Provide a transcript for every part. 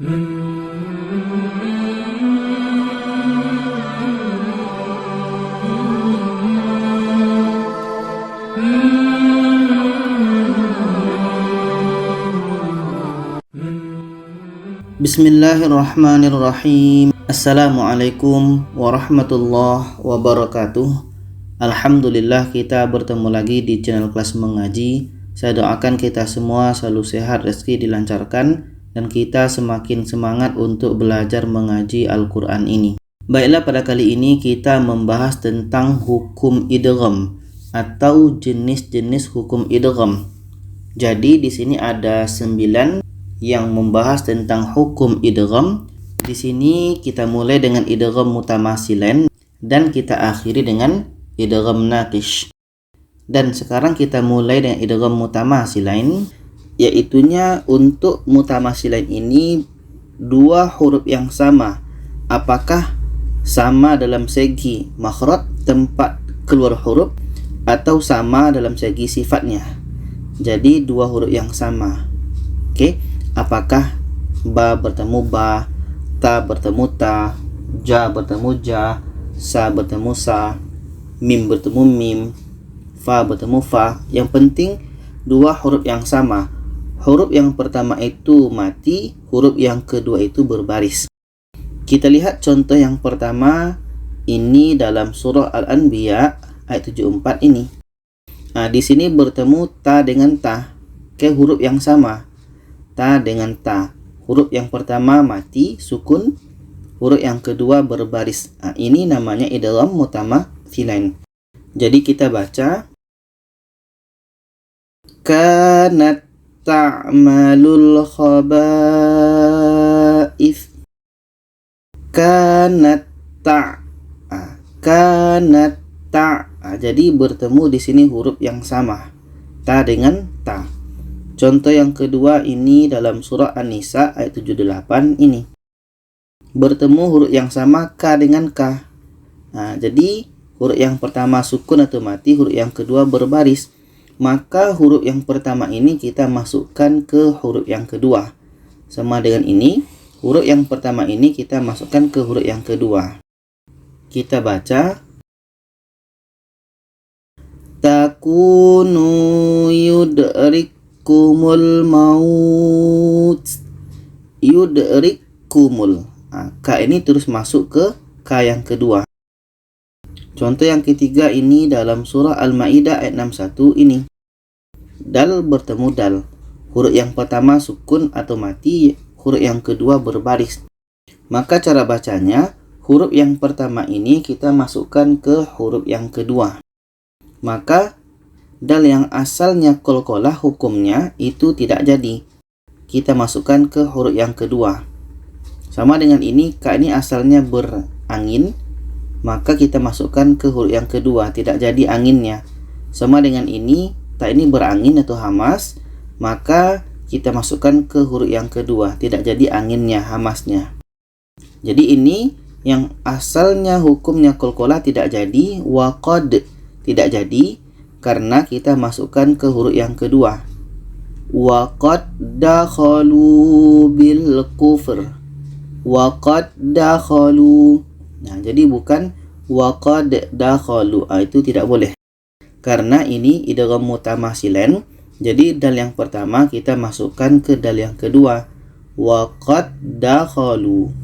Bismillahirrahmanirrahim. Assalamualaikum warahmatullahi wabarakatuh. Alhamdulillah kita bertemu lagi di channel kelas mengaji. Saya doakan kita semua selalu sehat, rezeki dilancarkan, dan kita semakin semangat untuk belajar mengaji Al-Quran ini. Baiklah, pada kali ini kita membahas tentang hukum idgham atau jenis-jenis hukum idgham. Jadi di sini ada 9 yang membahas tentang hukum idgham. Di sini kita mulai dengan idgham mutamathilan dan kita akhiri dengan idgham naqish. Dan sekarang kita mulai dengan idgham mutamathilan, yaitunya untuk mutamathilan ini dua huruf yang sama. Apakah sama dalam segi makhraj, tempat keluar huruf, atau sama dalam segi sifatnya? Jadi dua huruf yang sama. Oke, apakah ba bertemu ba, ta bertemu ta, ja bertemu ja, sa bertemu sa, mim bertemu mim, fa bertemu fa. Yang penting dua huruf yang sama. Huruf yang pertama itu mati, huruf yang kedua itu berbaris. Kita lihat contoh yang pertama ini dalam surah Al-Anbiya ayat 74 ini. Nah, di sini bertemu ta dengan ta, ke huruf yang sama. Ta dengan ta. Huruf yang pertama mati, sukun. Huruf yang kedua berbaris. Nah, ini namanya idgham mutamathilan. Jadi kita baca kanat ta'malul khaba'ith. Kanat ta. Kanat ta. Jadi bertemu di sini huruf yang sama. Ta dengan ta. Contoh yang kedua ini dalam surah An-Nisa ayat 78 ini. Bertemu huruf yang sama ka dengan ka. Nah, jadi huruf yang pertama sukun atau mati, huruf yang kedua berbaris. Maka huruf yang pertama ini kita masukkan ke huruf yang kedua. Sama dengan ini, huruf yang pertama ini kita masukkan ke huruf yang kedua. Kita baca takunu yudrikumul maut. Yudrikumul. Nah, ka ini terus masuk ke ka yang kedua. Contoh yang ketiga ini dalam surah Al-Maidah ayat 61 ini. Dal bertemu dal. Huruf yang pertama sukun atau mati, huruf yang kedua berbaris. Maka cara bacanya, huruf yang pertama ini kita masukkan ke huruf yang kedua. Maka dal yang asalnya qalqalah hukumnya itu tidak jadi. Kita masukkan ke huruf yang kedua. Sama dengan ini, ka ini asalnya berangin, maka kita masukkan ke huruf yang kedua, tidak jadi anginnya. Sama dengan ini, ta ini berangin atau hamas, maka kita masukkan ke huruf yang kedua, tidak jadi anginnya, hamasnya. Jadi ini yang asalnya hukumnya qalqalah tidak jadi, waqad tidak jadi, karena kita masukkan ke huruf yang kedua. Waqad dakhalu bil kufr. Waqad dakhalu. Nah, jadi bukan waqad dakhalu. Itu tidak boleh. Karena ini idgham mutamathilan. Jadi dal yang pertama kita masukkan ke dal yang kedua. Waqad dakhalu.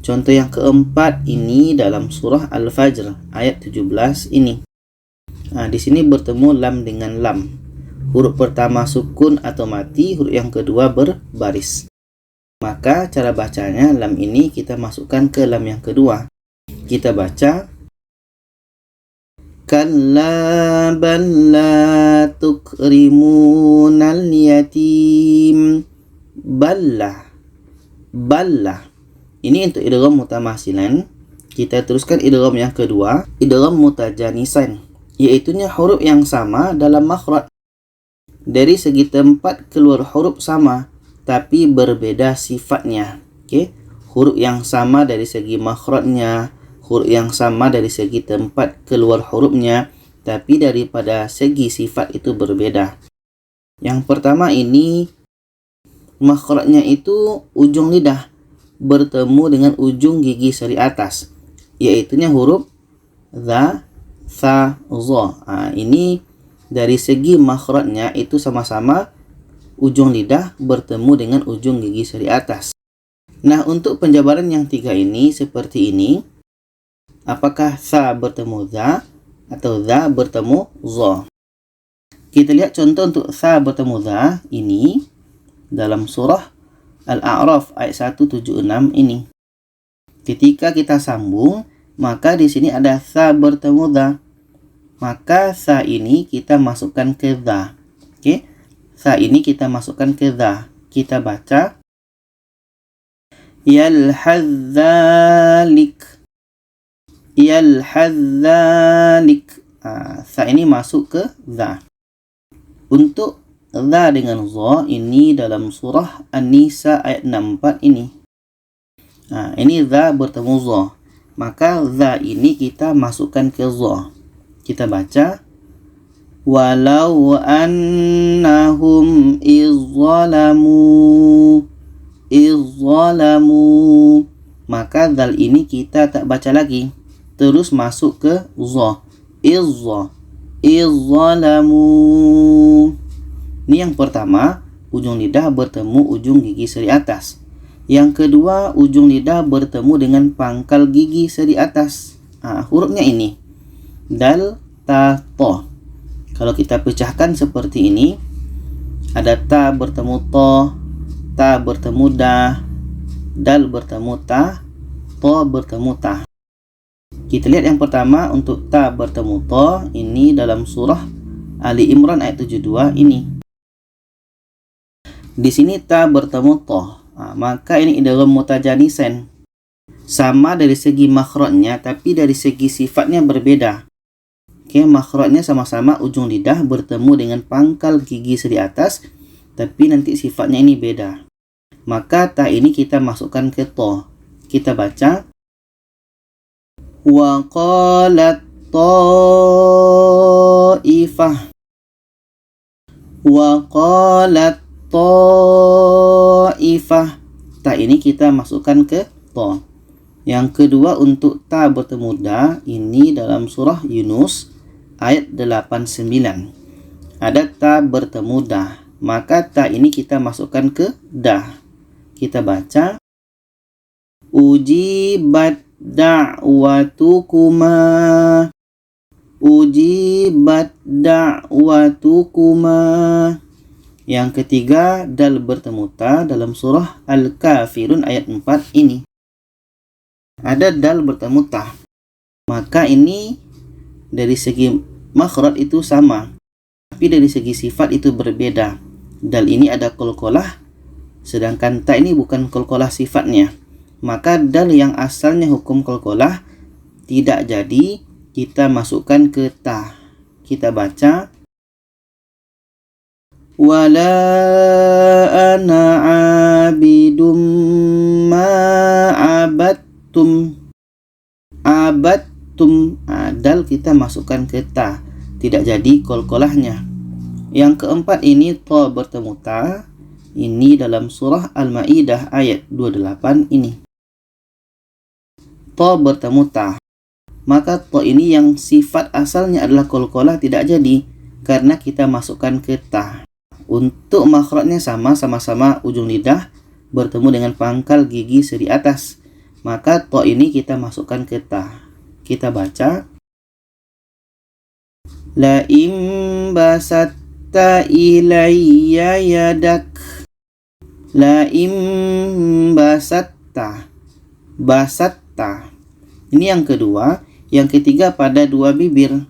Contoh yang keempat ini dalam surah Al-Fajr ayat 17 ini. Nah, di sini bertemu lam dengan lam. Huruf pertama sukun atau mati, huruf yang kedua berbaris. Maka cara bacanya lam ini kita masukkan ke lam yang kedua. Kita baca kalla bal la tukrimunal yatim. Balla. Balla. Ini untuk idgham mutamathilan. Kita teruskan idgham yang kedua, idgham mutajanisan, yaitunya huruf yang sama dalam makhraj. Dari segi tempat keluar huruf sama, tapi berbeda sifatnya. Oke, huruf yang sama dari segi makhrajnya, huruf yang sama dari segi tempat keluar hurufnya, tapi daripada segi sifat itu berbeda. Yang pertama ini makhrajnya itu ujung lidah bertemu dengan ujung gigi seri atas, yaitunya huruf za, sa, zo. Ini dari segi makhrajnya itu sama-sama ujung lidah bertemu dengan ujung gigi seri atas. Nah, untuk penjabaran yang tiga ini seperti ini. Apakah sa bertemu za atau za bertemu zo? Kita lihat contoh untuk sa bertemu za ini dalam surah Al-A'raf ayat 176 ini. Ketika kita sambung, maka di sini ada sa bertemu za. Maka sa ini kita masukkan ke za. Oke. Sa ini kita masukkan ke za. Kita baca yalhadzalik. Yalhadzalik. Sa ini masuk ke za. Untuk za dengan zo ini dalam surah An-Nisa ayat 64 ini. Ini za bertemu zo. Maka za ini kita masukkan ke zo. Kita baca walau annahum izzalamu. Maka zal ini kita tak baca lagi. Terus masuk ke zo. Izzalamu. Ini yang pertama, ujung lidah bertemu ujung gigi seri atas. Yang kedua, ujung lidah bertemu dengan pangkal gigi seri atas. Hurufnya ini. Dal, ta, to. Kalau kita pecahkan seperti ini, ada ta bertemu to, ta bertemu da, dal bertemu ta, to bertemu ta. Kita lihat yang pertama untuk ta bertemu to, ini dalam surah Ali Imran ayat 72 ini. Di sini ta bertemu to, maka ini idgham mutajanisen. Sama dari segi makhrajnya, tapi dari segi sifatnya berbeda. Oke, makhrajnya sama-sama ujung lidah bertemu dengan pangkal gigi seri atas, tapi nanti sifatnya ini beda. Maka ta ini kita masukkan ke to. Kita baca wa qalat ta'ifah. Wa qalat ta'ifah. Ta ini kita masukkan ke to. Yang kedua untuk ta bertemu da, ini dalam surah Yunus ayat 89. Ada ta bertemu da, maka ta ini kita masukkan ke da. Kita baca ujibat da'watukuma. Ujibat da'watukuma. Yang ketiga, dal bertemu ta dalam surah Al-Kafirun ayat 4 ini. Ada dal bertemu ta. Maka ini dari segi makhraj itu sama, tapi dari segi sifat itu berbeda. Dal ini ada qalqalah, sedangkan ta ini bukan qalqalah sifatnya. Maka dal yang asalnya hukum qalqalah tidak jadi kita masukkan ke ta. Kita baca wala ana abidum ma abattum. Abattum, dal kita masukkan ke ta, tidak jadi qalqalahnya. Yang keempat ini ta bertemu ta, ini dalam surah Al-Maidah ayat 28 ini. Ta bertemu ta, maka ta ini yang sifat asalnya adalah qalqalah tidak jadi karena kita masukkan ke ta. Untuk makhrajnya sama-sama ujung lidah bertemu dengan pangkal gigi seri atas, maka ta ini kita masukkan ke ta. Kita baca la im basatta ilayya yadak. La im basatta. Basatta. Ini yang kedua. Yang ketiga pada dua bibir.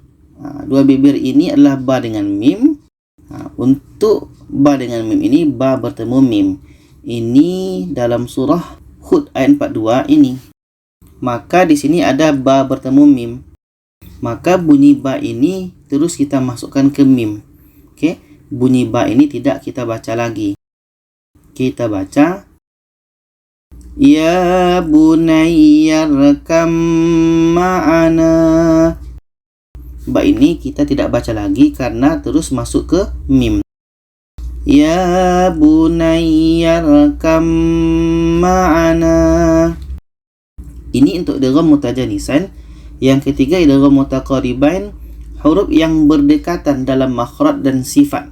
Dua bibir ini adalah ba dengan mim. Untuk ba dengan mim ini, ba bertemu mim. Ini dalam surah Hud ayat 42 ini. Maka di sini ada ba bertemu mim. Maka bunyi ba ini terus kita masukkan ke mim. Oke, bunyi ba ini tidak kita baca lagi. Kita baca ya bunayyarkam ma'ana. Ba ini kita tidak baca lagi karena terus masuk ke mim. Ya bunayya rakam ma'ana. Ini untuk idgham mutajanisan. Yang ketiga idgham mutaqaribain, huruf yang berdekatan dalam makhraj dan sifat.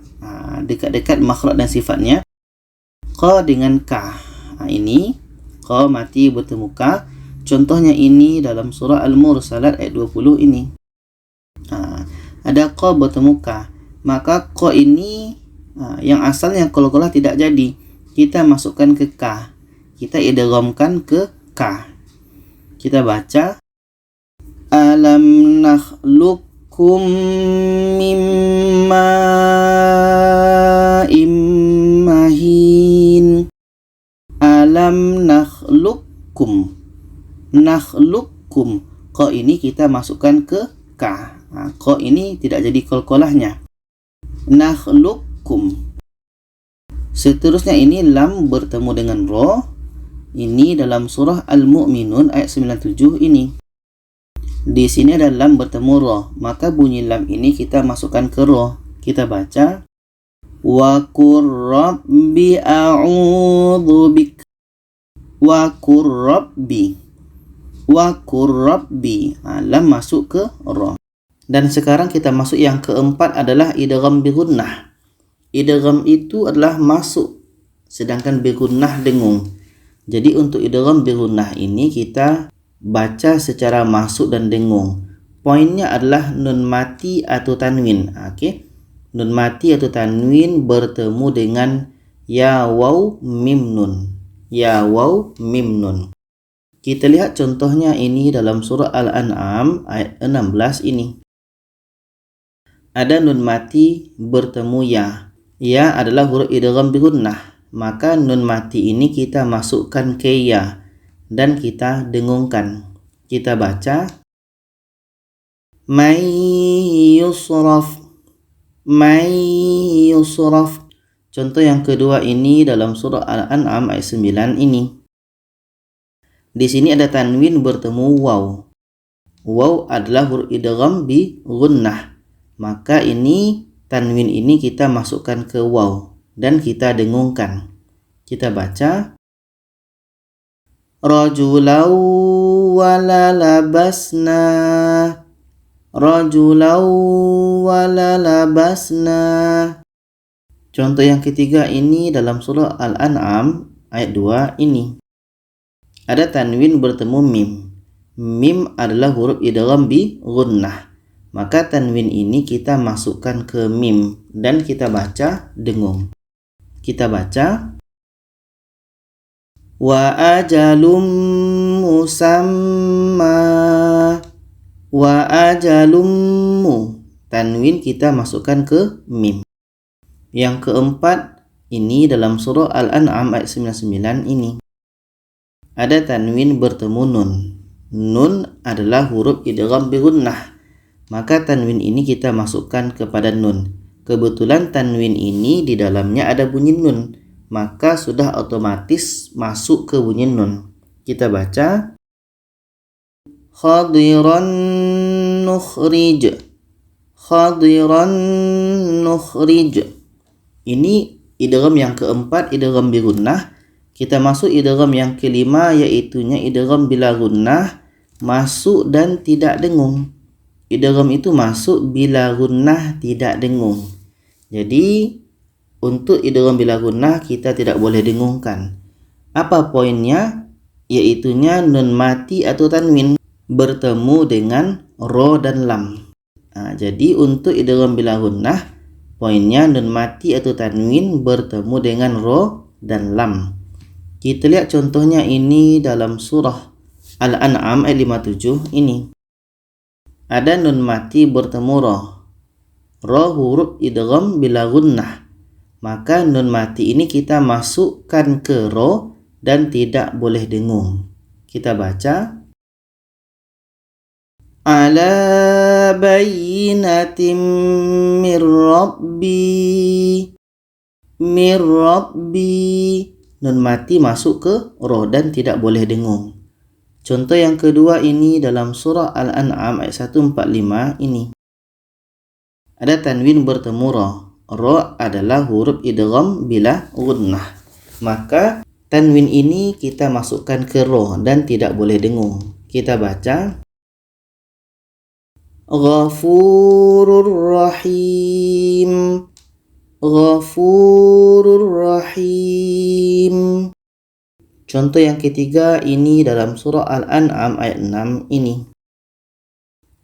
Dekat-dekat makhraj dan sifatnya. Qa dengan ka. Ini qa mati bertemu ka. Contohnya ini dalam surah Al-Mursalat ayat 20 ini. Ada qa bertemu ka. Maka qa ini yang asalnya qalqalah tidak jadi. Kita masukkan ke ka. Kita idghamkan ke ka. Kita baca alam nakhluqukum mim ma'im mahin. Alam nakhluqukum. Nakhluqukum. Qa ini kita masukkan ke ka. Qa ini tidak jadi qalqalahnya. Nakhluqukum. Seterusnya ini lam bertemu dengan ra. Ini dalam surah Al-Mu'minun ayat 97 ini. Di sini ada lam bertemu ra, maka bunyi lam ini kita masukkan ke ra. Kita baca wa qur rabbi a'udzu bik. Wa qur rabbi. Wa qur rabbi. Lam masuk ke ra. Dan sekarang kita masuk yang keempat adalah idgham bi gunnah. Idgham itu adalah masuk, sedangkan bi gunnah dengung. Jadi untuk idgham bi gunnah ini kita baca secara masuk dan dengung. Poinnya adalah nun mati atau tanwin. Nun mati atau tanwin bertemu dengan ya waw mim nun. Ya waw mim nun. Kita lihat contohnya ini dalam surah Al-An'am ayat 16 ini. Ada nun mati bertemu ya. Ya adalah huruf idgham bi gunnah. Maka nun mati ini kita masukkan ke ya dan kita dengungkan. Kita baca may yusraf. May yusraf. Contoh yang kedua ini dalam surah Al-An'am ayat 9 ini. Di sini ada tanwin bertemu waw. Waw adalah huruf idgham bi gunnah. Maka ini tanwin ini kita masukkan ke waw dan kita dengungkan. Kita baca rajulau wala labasna. Rajulau wala labasna. Contoh yang ketiga ini dalam surah Al-An'am ayat 2 ini. Ada tanwin bertemu mim. Mim adalah huruf idgham bi gunnah. Maka tanwin ini kita masukkan ke mim dan kita baca dengung. Kita baca wa ajalum musamma. Wa ajalum mu. Tanwin kita masukkan ke mim. Yang keempat ini dalam surah Al-An'am ayat 99 ini. Ada tanwin bertemu nun. Nun adalah huruf idgham bi gunnah. Maka tanwin ini kita masukkan kepada nun. Kebetulan tanwin ini di dalamnya ada bunyi nun, maka sudah otomatis masuk ke bunyi nun. Kita baca khadiran nukhrij. Khadiran nukhrij. Ini idgham yang keempat, idgham bi gunnah. Kita masuk idgham yang kelima, yaitunya idgham bila gunnah, masuk dan tidak dengung. Idgham itu masuk bila gunnah tidak dengung. Jadi untuk idgham bila gunnah kita tidak boleh dengungkan. Apa poinnya? Yaitunya nun mati atau tanwin bertemu dengan ro dan lam. Jadi untuk idgham bila gunnah, poinnya nun mati atau tanwin bertemu dengan ro dan lam. Kita lihat contohnya ini dalam surah Al-An'am ayat 57 ini. Ada nun mati bertemu ro. Ro huruf idgham bila gunnah. Maka nun mati ini kita masukkan ke ro dan tidak boleh dengung. Kita baca ala bayyinatin mir rabbi. Mir rabbi. Nun mati masuk ke ro dan tidak boleh dengung. Contoh yang kedua ini dalam surah Al-An'am ayat 145 ini. Ada tanwin bertemu ro. Ra adalah huruf idgham bila gunnah. Maka tanwin ini kita masukkan ke ra dan tidak boleh dengung. Kita baca Ghafurur Rahim. Ghafurur Rahim. Contoh yang ketiga ini dalam surah Al-An'am ayat 6 ini.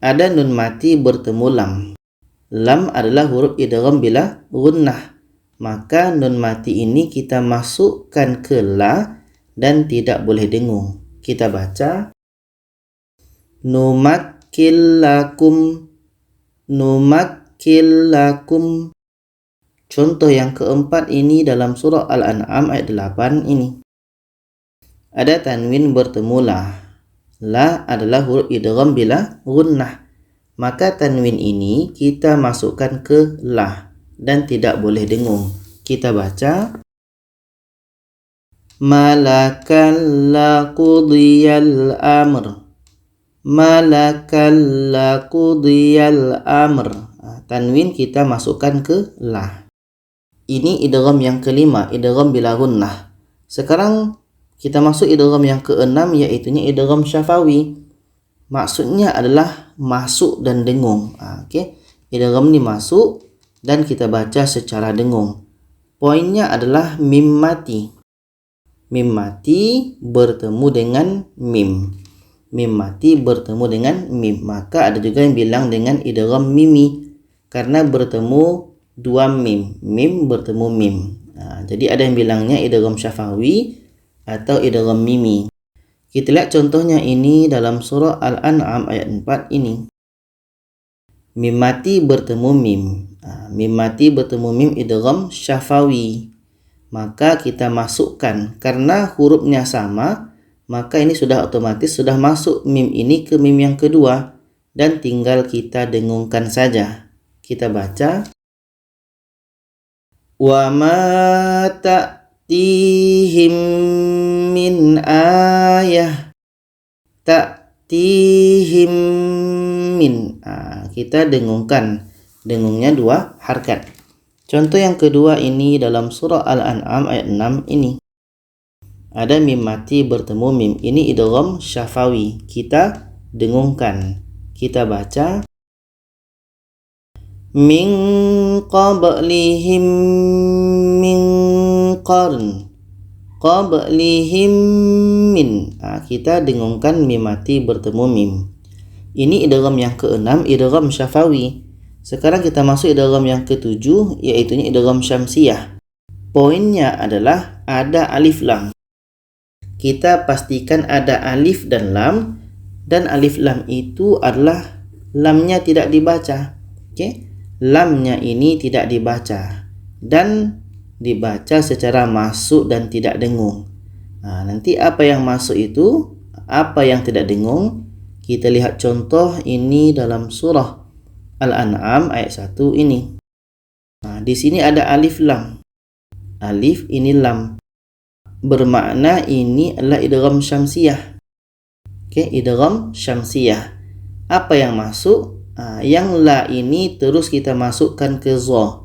Ada nun mati bertemu lam. Lam adalah huruf idgham bila gunnah. Maka nun mati ini kita masukkan ke la dan tidak boleh dengung. Kita baca Numakkil lakum. Numakkil lakum. Contoh yang keempat ini dalam surah Al-An'am ayat 8 ini. Ada tanwin bertemu la. La adalah huruf idgham bila gunnah. Maka tanwin ini kita masukkan ke la dan tidak boleh dengung. Kita baca Malakal la qudiyal amr. Malakal la qudiyal amr. Tanwin kita masukkan ke la. Ini idgham yang kelima, idgham bila gunnah. Sekarang kita masuk idgham yang keenam, iaitu idgham syafawi. Maksudnya adalah masuk dan dengung. Okey. Idgham ni masuk dan kita baca secara dengung. Poinnya adalah mim mati. Mim mati bertemu dengan mim. Mim mati bertemu dengan mim. Maka ada juga yang bilang dengan idgham mimi karena bertemu dua mim. Mim bertemu mim. Jadi ada yang bilangnya idgham syafawi atau idgham mimi. Kita lihat contohnya ini dalam surah Al-An'am ayat 4 ini. Mim mati bertemu mim. Mim mati bertemu mim idgham syafawi. Maka kita masukkan karena hurufnya sama, maka ini sudah otomatis sudah masuk mim ini ke mim yang kedua dan tinggal kita dengungkan saja. Kita baca Wa ma ta'tihim min ayah. Ta'tihim min. Kita dengungkan. Dengungnya dua harkat. Contoh yang kedua ini dalam surah Al-An'am ayat 6 ini. Ada mim mati bertemu mim. Ini idgham syafawi. Kita dengungkan. Kita baca Min qablihim min qarn. Qablihim min. Kita dengungkan mim mati bertemu mim. Ini idgham yang keenam, idgham syafawi. Sekarang kita masuk idgham yang ketujuh, yaitu idgham syamsiyah. Poinnya adalah ada alif lam. Kita pastikan ada alif dan lam, dan alif lam itu adalah lamnya tidak dibaca. Okey? Lamnya ini tidak dibaca dan dibaca secara masuk dan tidak dengung. Nanti apa yang masuk itu, apa yang tidak dengung, kita lihat contoh ini dalam surah Al-An'am ayat 1 ini. Di sini ada alif lam. Alif ini lam. Bermakna ini adalah idgham syamsiyah. Okey, idgham syamsiyah. Apa yang masuk? Yang la ini terus kita masukkan ke za.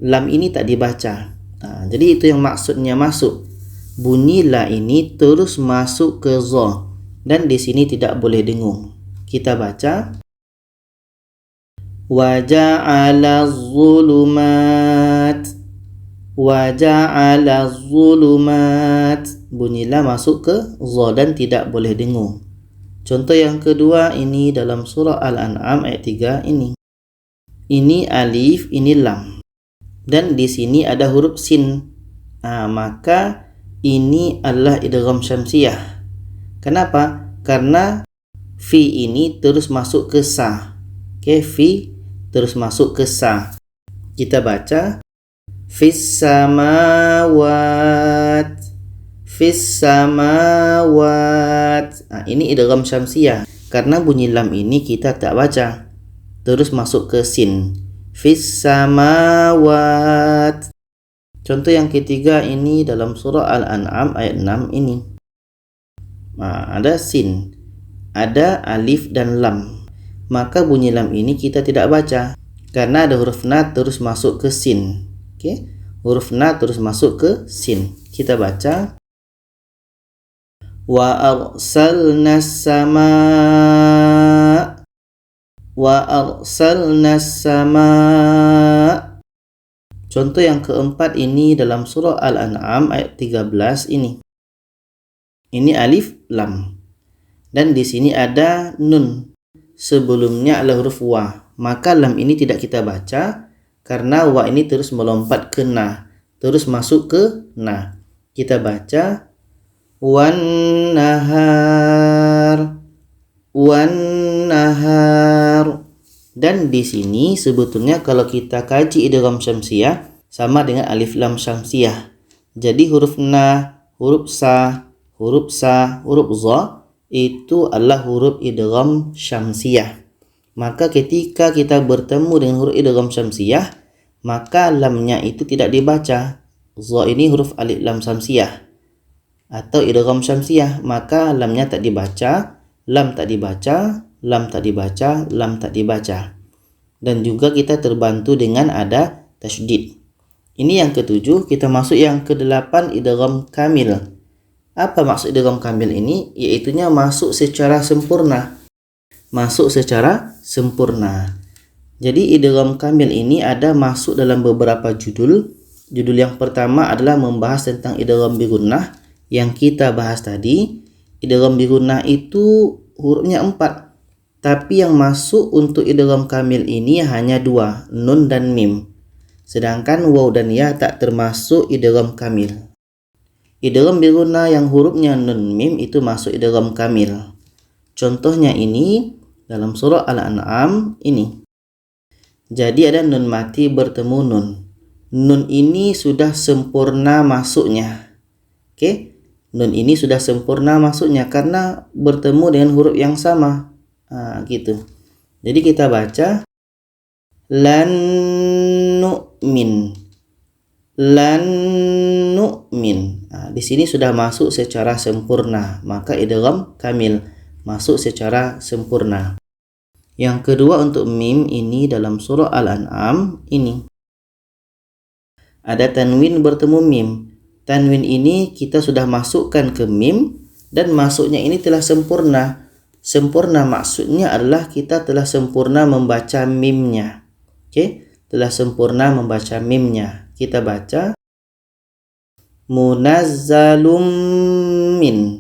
Lam ini tak dibaca. Jadi itu yang maksudnya masuk. Bunyi la ini terus masuk ke za dan di sini tidak boleh dengung. Kita baca Wa ja'ala az-zulumat. Wa ja'ala az-zulumat. Bunyi la masuk ke za dan tidak boleh dengung. Contoh yang kedua ini dalam surah Al-An'am ayat 3 ini. Ini alif, ini lam. Dan di sini ada huruf sin. Maka ini adalah idgham syamsiyah. Kenapa? Karena fi ini terus masuk ke sa. Okey, fi terus masuk ke sa. Kita baca Fis samawat. Fis samawat. Ini idgham syamsiyah. Karena bunyi lam ini kita tak baca. Terus masuk ke sin. Fis samawat. Contoh yang ketiga ini dalam surah Al-An'am ayat 6 ini. Ada sin, ada alif dan lam. Maka bunyi lam ini kita tidak baca. karena ada huruf na terus masuk ke sin. Oke, huruf na terus masuk ke sin. Kita baca wa arsalnas sama Contoh yang keempat ini dalam surah Al-An'am ayat 13 ini. Ini alif lam. Dan di sini ada nun. Sebelumnya adalah huruf wa. Maka lam ini tidak kita baca karena wa ini terus melompat ke na, terus masuk ke na. Kita baca wan nahar. Dan di sini sebetulnya kalau kita kaji idgham syamsiyah sama dengan alif lam syamsiyah. Jadi huruf na, huruf sa, huruf za itu adalah huruf idgham syamsiyah. Maka ketika kita bertemu dengan huruf idgham syamsiyah, maka lamnya itu tidak dibaca. Za ini huruf alif lam syamsiyah atau idgham syamsiyah, maka lamnya tak dibaca, lam tak dibaca, lam tak dibaca, lam tak dibaca. Dan juga kita terbantu dengan ada tasydid. Ini yang ketujuh. Kita masuk yang kedelapan, idgham kamil. Apa maksud idgham kamil ini? Yaitunya masuk secara sempurna. Masuk secara sempurna. Jadi idgham kamil ini ada masuk dalam beberapa judul. Judul yang pertama adalah membahas tentang idgham bi gunnah yang kita bahas tadi. Idgham bi gunnah itu hurufnya 4. Tapi yang masuk untuk idgham kamil ini hanya 2, nun dan mim. Sedangkan waw dan ya tak termasuk idgham kamil. Idgham bi gunnah yang hurufnya nun mim itu masuk idgham kamil. Contohnya ini dalam surah Al-An'am ini. Jadi ada nun mati bertemu nun. Nun ini sudah sempurna masuknya. Oke? Nun ini sudah sempurna masuknya karena bertemu dengan huruf yang sama. Gitu. Jadi kita baca lan nu'min. Di sini sudah masuk secara sempurna, maka idgham kamil masuk secara sempurna. Yang kedua untuk mim ini dalam surah Al-An'am ini. Ada tanwin bertemu mim. Tanwin ini kita sudah masukkan ke mim dan masuknya ini telah sempurna. Sempurna maksudnya adalah kita telah sempurna membaca mimnya. Oke, telah sempurna membaca mimnya. Kita baca munazzalum min.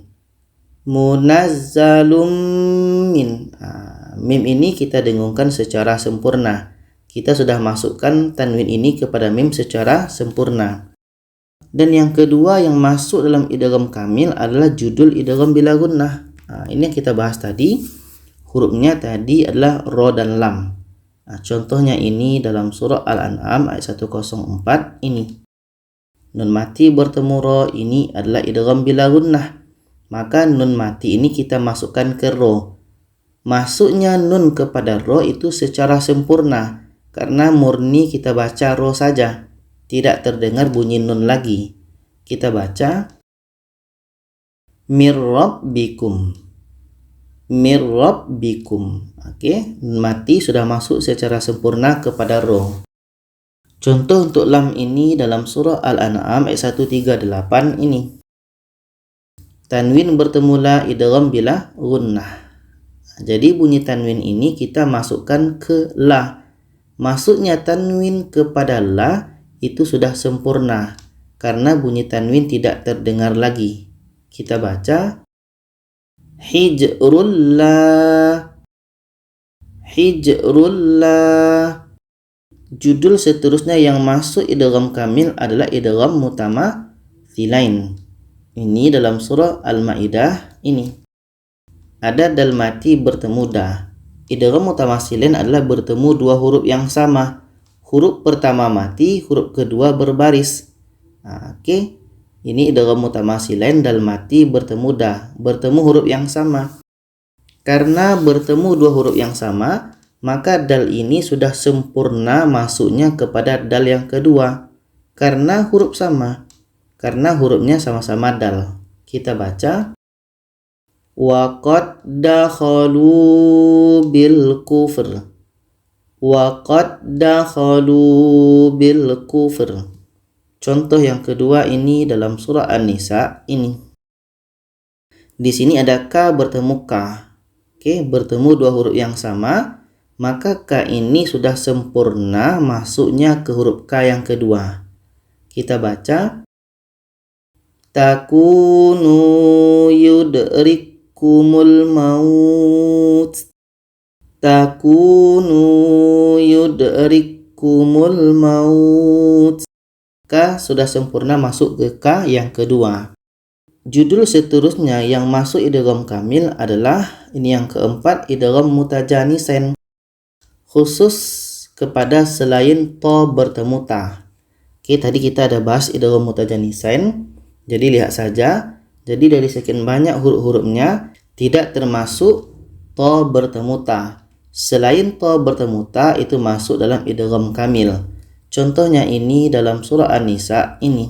Mim ini kita dengungkan secara sempurna. Kita sudah masukkan tanwin ini kepada mim secara sempurna. Dan yang kedua yang masuk dalam idgham kamil adalah judul idgham bila gunnah. Ini yang kita bahas tadi. Hurufnya tadi adalah ro dan lam. Contohnya ini dalam surah Al-An'am ayat 104 ini. Nun mati bertemu ro ini adalah idgham bila gunnah. Maka nun mati ini kita masukkan ke ro. Masuknya nun kepada ro itu secara sempurna karena murni kita baca ro saja. Tidak terdengar bunyi nun lagi. Kita baca mir rabbikum. Oke, mati sudah masuk secara sempurna kepada ro. Contoh untuk lam ini dalam surah Al-An'am ayat 138 ini. Tanwin bertemu la idgham bila gunnah. Jadi bunyi tanwin ini kita masukkan ke la. Masuknya tanwin kepada la itu sudah sempurna karena bunyi tanwin tidak terdengar lagi. Kita baca hijrullah. Judul seterusnya yang masuk idgham kamil adalah idgham mutamathilain. Ini dalam surah Al-Maidah ini. Ada dal mati bertemu da. Idgham mutamathilain adalah bertemu dua huruf yang sama. Huruf pertama mati, huruf kedua berbaris. Oke. Ini idgham mutamathilain dal mati bertemu da, bertemu huruf yang sama. Karena bertemu dua huruf yang sama, maka dal ini sudah sempurna masuknya kepada dal yang kedua. Karena huruf sama. Karena hurufnya sama-sama dal. Kita baca wa qad dakhalu bil kufr. Wa qad dakhalu bil kufr. Contoh yang kedua ini dalam surah An-Nisa ini. Di sini ada ka bertemu ka. Oke, bertemu dua huruf yang sama, maka ka ini sudah sempurna masuknya ke huruf ka yang kedua. Kita baca takunu yudrikumul maut. Takunu yudrikumul maut. Ka sudah sempurna masuk ke ka yang kedua. Judul seterusnya yang masuk idgham kamil adalah ini yang keempat, idgham mutajanisain, khusus kepada selain to bertemu ta. Oke, tadi kita ada bahas idgham mutajanisain. Jadi lihat saja. Jadi dari sekian banyak huruf-hurufnya tidak termasuk to bertemu ta. Selain to bertemu ta itu masuk dalam idgham kamil. Contohnya ini dalam surah An-Nisa ini.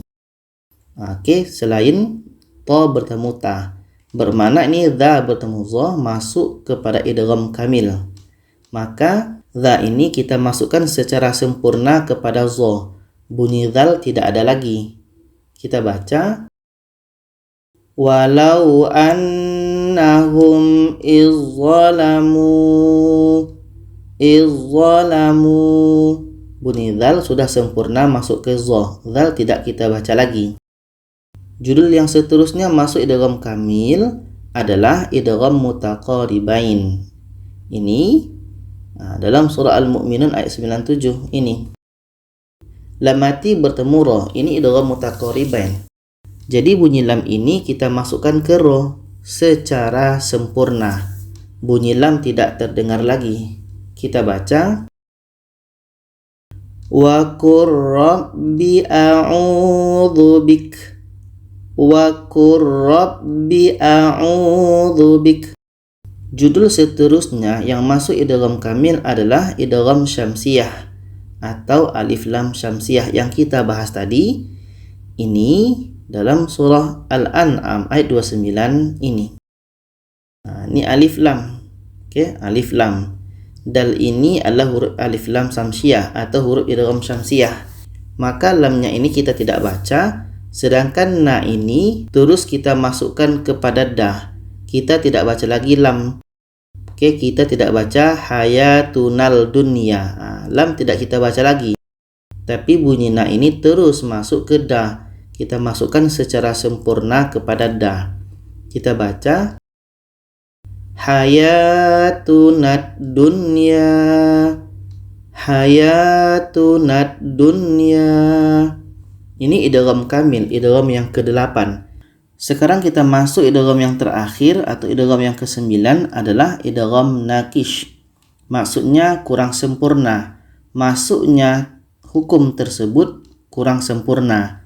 Oke, selain to bertemu ta, bermakna ini dha bertemu dha masuk kepada idgham kamil. Maka dha ini kita masukkan secara sempurna kepada dha. Bunyi dzal tidak ada lagi. Kita baca walau annahum izzalamu. Bunyi dzal sudah sempurna masuk ke dha. Dzal tidak kita baca lagi. Judul yang seterusnya masuk idgham kamil adalah idgham mutaqaribain. Ini dalam surah Al-Mu'minun ayat 97 ini. Lam mati bertemu roh, ini idgham mutaqaribain. Jadi bunyi lam ini kita masukkan ke roh secara sempurna. Bunyi lam tidak terdengar lagi. Kita baca wa qur rabbi a'udzu bik. Wa qur rabbi a'udzu bik. Judul seterusnya yang masuk idgham kamil adalah idgham syamsiyah atau alif lam syamsiyah yang kita bahas tadi. Ini dalam surah Al-An'am ayat 29 ini. Ini alif lam. Oke, alif lam. Dal ini adalah huruf alif lam syamsiyah atau huruf idgham syamsiyah. Maka lamnya ini kita tidak baca, sedangkan na ini terus kita masukkan kepada dah. Kita tidak baca lagi lam. Oke, kita tidak baca hayatunal dunya. Lam tidak kita baca lagi. Tapi bunyi na ini terus masuk ke dah. Kita masukkan secara sempurna kepada dah. Kita baca hayatunad dunya. Hayatunad dunya. Ini idgham kamil, idgham yang ke-8. Sekarang kita masuk idgham yang terakhir atau idgham yang ke-9 adalah idgham naqish. Maksudnya kurang sempurna. Masuknya hukum tersebut kurang sempurna.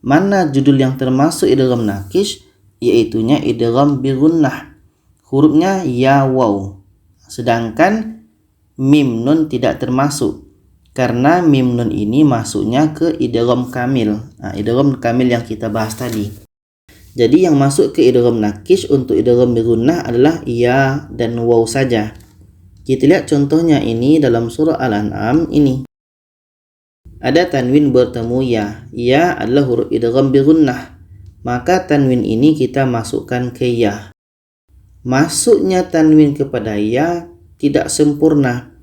Mana judul yang termasuk idgham naqish? Yaitunya idgham bi gunnah. Hurufnya ya waw. Sedangkan mim nun tidak termasuk. Karena mim nun ini masuknya ke idgham kamil. Idgham kamil yang kita bahas tadi. Jadi yang masuk ke idgham naqish untuk idgham bi gunnah adalah ya dan waw saja. Kita lihat contohnya ini dalam surah Al-An'am ini. Ada tanwin bertemu ya. Ya adalah huruf idgham bi gunnah. Maka tanwin ini kita masukkan ke ya. Masuknya tanwin kepada ya tidak sempurna.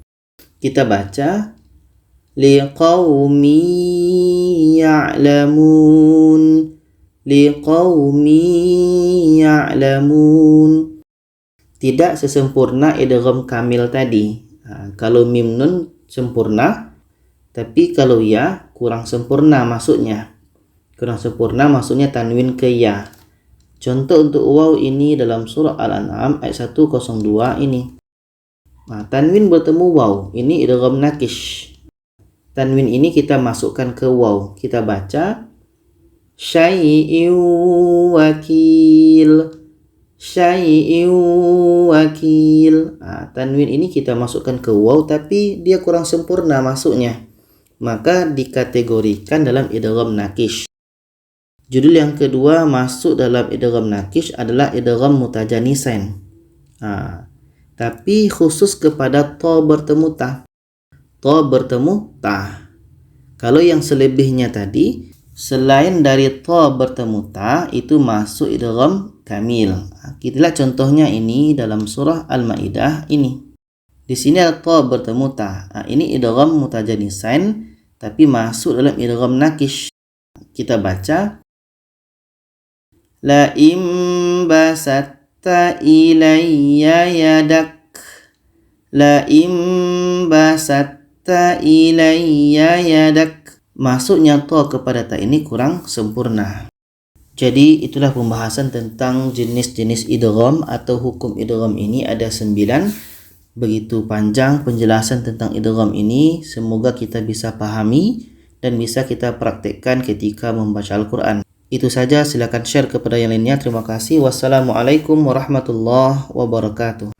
Kita baca liqaumi ya'lamun. Liqaumi ya'lamun. Tidak sesempurna idgham kamil tadi. Kalau mim nun sempurna, tapi kalau ya kurang sempurna masuknya. Kurang sempurna masuknya tanwin ke ya. Contoh untuk waw ini dalam surah Al-An'am ayat 102 ini. Tanwin bertemu waw, ini idgham naqish. Tanwin ini kita masukkan ke waw. Kita baca syai'in wakil. Syai'in wakil. Tanwin ini kita masukkan ke waw tapi dia kurang sempurna masuknya. Maka dikategorikan dalam idgham naqish. Judul yang kedua masuk dalam idgham naqish adalah idgham mutajanisain. Tapi khusus kepada to bertemu ta. to bertemu ta. Kalau yang selebihnya tadi, selain dari to bertemu ta, itu masuk idgham kamil. Kita lihat contohnya ini dalam surah Al-Maidah ini. Di sini ada to bertemu ta. Ini idgham mutajanisain tapi masuk dalam idgham nakish. Kita baca la im basatta ilayya yadak. La im basatta ilayya yadak. Masuknya to kepada ta ini kurang sempurna. Jadi itulah pembahasan tentang jenis-jenis idgham atau hukum idgham ini ada 9. Begitu panjang penjelasan tentang idgham ini, semoga kita bisa pahami dan bisa kita praktekkan ketika membaca Al-Quran. Itu saja, silakan share kepada yang lainnya. Terima kasih. Wassalamualaikum warahmatullahi wabarakatuh.